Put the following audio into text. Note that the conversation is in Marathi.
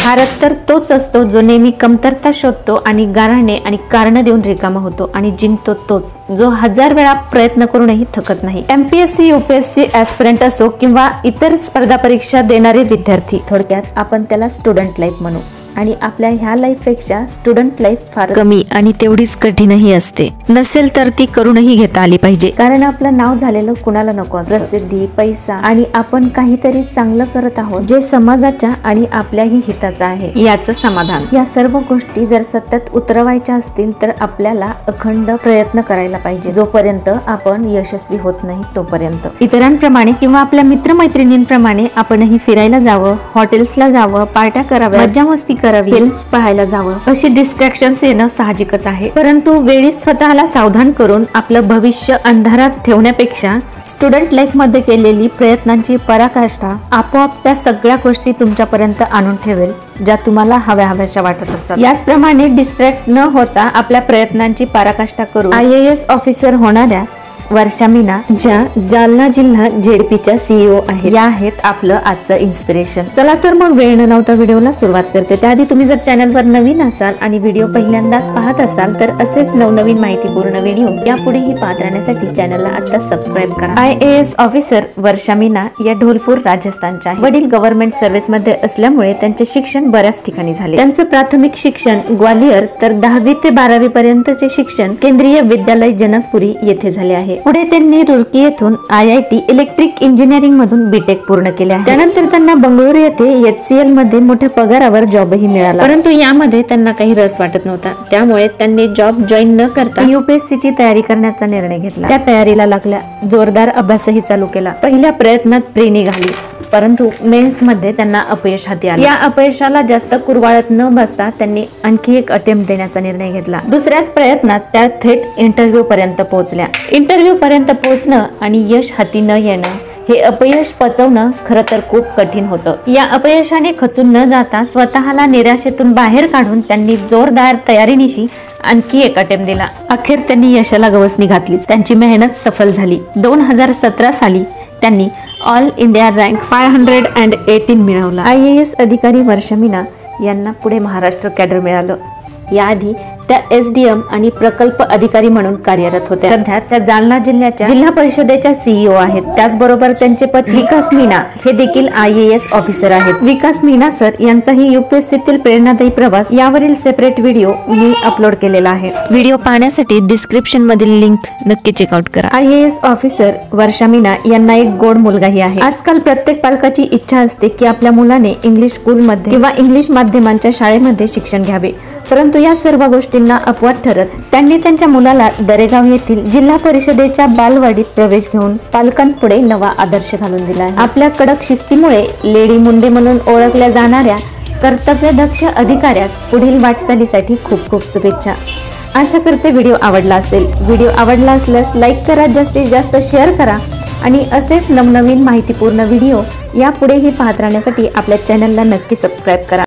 भारत तर तोच असतो जो नेहमी कमतरता शोधतो आणि गाराणे आणि कारण देऊन रिकामा होतो आणि जिंकतो तोच जो 1000 वेळा प्रयत्न करूनही थकत नाही। एमपीएससी यूपीएससी ॲस्पिरंट असो किंवा इतर स्पर्धा परीक्षा देणारे विद्यार्थी, थोडक्यात आपण त्याला स्टुडंट लाईफ म्हणू। आणि आपल्या ह्या लाईफ पेक्षा स्टुडंट लाईफ फार कमी आणि तेवढीच कठीणही असते। नसेल तर ती करूनही घेता आली पाहिजे, कारण आपलं नाव झालेलं कुणाला नको असतं। प्रसिद्धी, पैसा आणि आपण काहीतरी चांगलं करत आहोत जे समाजाच्या आणि आपल्याही हिताचं आहे याचं समाधान, या सर्व गोष्टी जर सतत उतरवायच्या असतील तर आपल्याला अखंड प्रयत्न करायला पाहिजे, जोपर्यंत आपण यशस्वी होत नाही तोपर्यंत। इतरांप्रमाणे किंवा आपल्या मित्रमैत्रिणींप्रमाणे आपणही फिरायला जावं, हॉटेल्सला जावं, पार्ट्या कराव्या, मज्जा मस्ती करावी, फिल्म पाहायला जावं, अशी डिस्ट्रॅक्शन्स येणं साहजिकच आहे। परंतु वेळी स्वतःला सावधान करून आपलं भविष्य अंधारात ठेवण्यापेक्षा स्टुडंट लाईफ मध्ये केलेली प्रयत्नांची पराकाष्ठा आपोआप त्या सगळ्या गोष्टी तुमच्यापर्यंत आणून ठेवेल ज्या तुम्हाला हव्याशा वाटत असतात। याचप्रमाणे डिस्ट्रॅक्ट न होता आपल्या प्रयत्नांची पराकाष्ठा करून IAS ऑफिसर होणाऱ्या वर्षा मीना, ज्या जालना जिल्हा झेडपीच्या CEO आहेत, या आहेत आपलं आजचं इन्स्पिरेशन। चला तर मग वेळ न लावता व्हिडिओला सुरुवात करते। त्याआधी तुम्ही जर चॅनलवर नवीन असाल आणि व्हिडिओ पहिल्यांदाच पाहत असाल तर असेच नवनवीन माहितीपूर्ण व्हिडिओ यापुढेही पाहत राहण्यासाठी चॅनलला आता सबस्क्राईब करा। IAS ऑफिसर वर्षा मीना या ढोलपूर राजस्थानच्या आहेत। वडील गव्हर्नमेंट सर्व्हिस मध्ये असल्यामुळे त्यांचे शिक्षण बऱ्याच ठिकाणी झाले। त्यांचं प्राथमिक शिक्षण ग्वालियर तर 10वी ते 12वी पर्यंतचे शिक्षण केंद्रीय विद्यालय जनकपुरी येथे झाले आहे। पुढे त्यांनी रुरकी येथून IIT इलेक्ट्रिक इंजिनिअरिंग मधून बीटेक पूर्ण केले आहे। त्यानंतर त्यांना बंगळुरू येथे HCL मध्ये मोठ्या पगारावर जॉबही मिळाला, परंतु यामध्ये त्यांना काही रस वाटत नव्हता। त्यामुळे त्यांनी जॉब जॉईन न करता UPSC ची तयारी करण्याचा निर्णय घेतला। त्या तयारीला लागल्या, जोरदार अभ्यासही चालू केला। पहिल्या प्रयत्नात प्री निघाली, परंतु मेन्स मध्ये त्यांना अपयश हाती आले। या अपयशाला जास्त कुरवाळत न बसता त्यांनी आणखी एक अटेम्प्ट देण्याचा निर्णय घेतला। दुसऱ्याच प्रयत्नात त्या थेट इंटरव्ह्यू पर्यंत पोहोचल्या। इंटरव्ह्यू पर्यंत पोहोचणं आणि यश हाती न येणं हे अपयश पचवणं खरं तर खूप कठीण होतं। या अपयशाने खचून न जाता स्वतःला निराशेतून बाहेर काढून त्यांनी जोरदार तयारीनिशी आणखी एक अटेम्प्ट दिला। अखेर त्यांनी यशाला गवसणी घातली, त्यांची मेहनत सफल झाली। 2017 साली त्यांनी ऑल इंडिया रँक 518 मिळवला। IAS अधिकारी वर्षा मीना यांना पुढे महाराष्ट्र कॅडर मिळालं। याआधी त्या SDM आणि प्रकल्प अधिकारी म्हणून कार्यरत होत्या। सध्या त्या जालना जिल्ह्याच्या जिल्हा परिषदेच्या CEO आहेत। त्याचबरोबर त्यांचे पती विकास मीना हे देखील IAS ऑफिसर आहेत। विकास मीना सर यांचाही UPSCतील प्रेरणादायी प्रवास यावरील सेपरेट व्हिडिओ मी अपलोड केलेला आहे। व्हिडिओ पाहण्यासाठी डिस्क्रिप्शन मधील लिंक नक्की चेकआउट करा। IAS ऑफिसर वर्षा मीना यांना एक गोड मुलगाही आहे। आजकाल प्रत्येक पालकाची इच्छा असते की आपल्या मुलाने इंग्लिश स्कूलमध्ये किंवा इंग्लिश माध्यमांच्या शाळेमध्ये शिक्षण घ्यावे, परंतु या सर्व गोष्टींना अपवाद ठरत त्यांनी त्यांच्या मुलाला दरेगाव येथील जिल्हा परिषदेच्या बालवाडीत प्रवेश घेऊन पालकांपुढे नवा आदर्श घालून दिला आहे। आपल्या कडक शिस्तीमुळे लेडी मुंडे म्हणून ओळखल्या जाणाऱ्या कर्तव्यदक्ष अधिकाऱ्यास पुढील वाटचालीसाठी खूप खूप शुभेच्छा। आशा करते व्हिडिओ आवडला असेल। व्हिडिओ आवडला असल्यास लाईक करा, जास्तीत जास्त शेअर करा आणि असेच नवनवीन माहितीपूर्ण व्हिडिओ यापुढेही पाहत राहण्यासाठी आपल्या चॅनलला नक्की सबस्क्राईब करा।